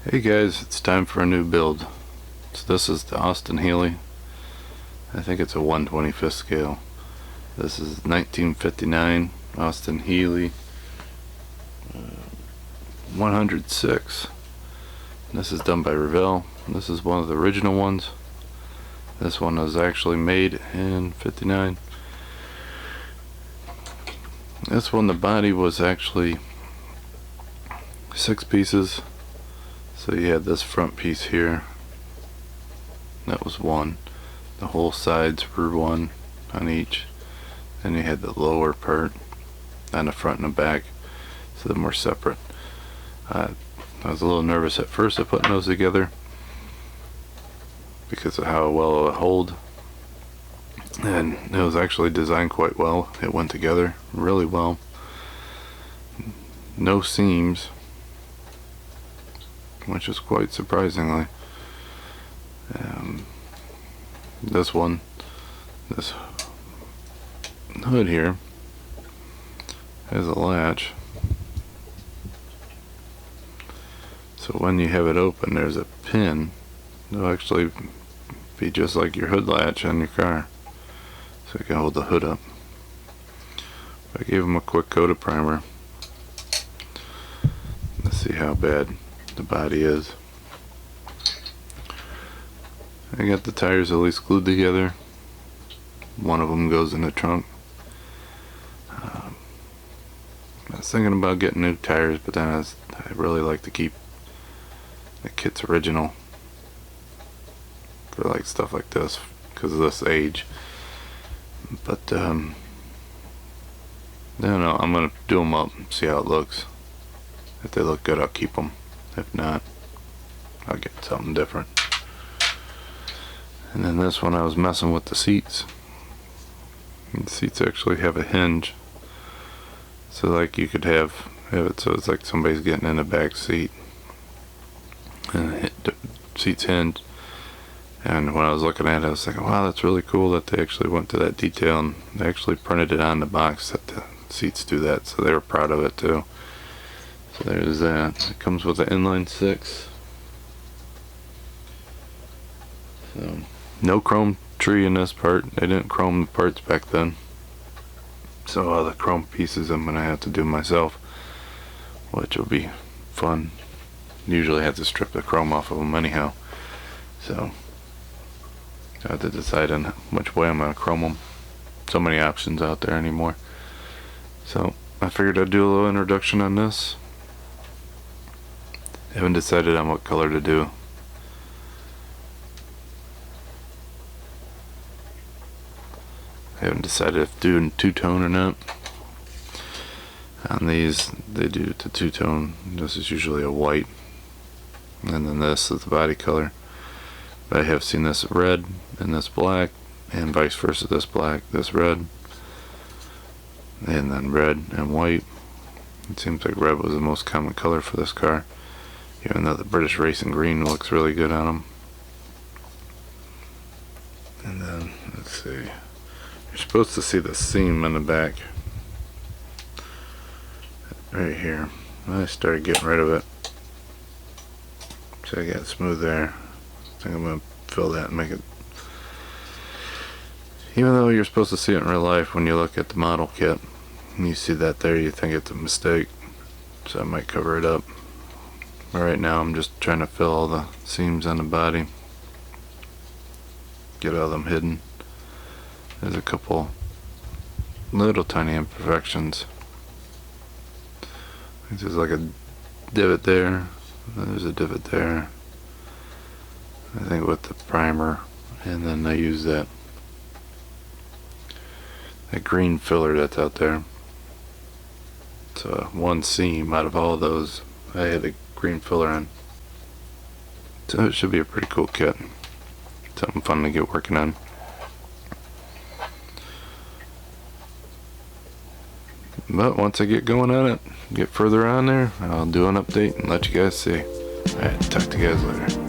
Hey guys, it's time for a new build. So this is the Austin Healey. I think it's a 1/25th scale. This is 1959 Austin Healey 106. This is done by Revell. This is one of the original ones. This one was actually made in 59. This one, the body was actually 6 pieces. So you had this front piece here, that was one. The whole sides were one on each. Then you had the lower part on the front and the back, so them were separate. I was a little nervous at first of putting those together because of how well it would hold, and it was actually designed quite well. It went together really well. No seams, which is quite surprisingly. This one, this hood here, has a latch, so when you have it open there's a pin. It'll actually be just like your hood latch on your car, so you can hold the hood up. I gave them a quick coat of primer. Let's see how bad the body is. I got the tires at least glued together. One of them goes in the trunk. I was thinking about getting new tires, but then I really like to keep the kit's original for like stuff like this because of this age. But I don't know, I'm gonna do them up, see how it looks. If they look good, I'll keep them. If not, I'll get something different. And then this one, I was messing with the seats. And the seats actually have a hinge, so like you could have it so it's like somebody's getting in the back seat, and the seats hinge. And when I was looking at it, I was thinking, wow, that's really cool that they actually went to that detail, and they actually printed it on the box that the seats do that, so they were proud of it too. So there's that. It comes with an inline 6. So no chrome tree in this part. They didn't chrome the parts back then, so all the chrome pieces I'm gonna have to do myself, which will be fun. Usually I have to strip the chrome off of them anyhow, so I have to decide on which way I'm gonna chrome them. So many options out there anymore. So I figured I'd do a little introduction on this. Haven't decided on what color to do. I haven't decided if doing two-tone or not. On these, they do the two-tone. This is usually a white, and then this is the body color. But I have seen this red and this black, and vice versa. This black, this red, and then red and white. It seems like red was the most common color for this car, even though the British Racing Green looks really good on them. And then, let's see, you're supposed to see the seam in the back right here. I started getting rid of it, so I got smooth there. I think I'm going to fill that and make it, even though you're supposed to see it in real life when you look at the model kit and you see that there, you think it's a mistake, so I might cover it up. But right now I'm just trying to fill all the seams on the body, get all of them hidden. There's a couple little tiny imperfections. I think there's like a divot there, there's a divot there, I think with the primer, and then I use that green filler that's out there. So one seam out of all those I had a green filler on. So it should be a pretty cool kit. Something fun to get working on. But once I get going on it, get further on there, I'll do an update and let you guys see. Alright, talk to you guys later.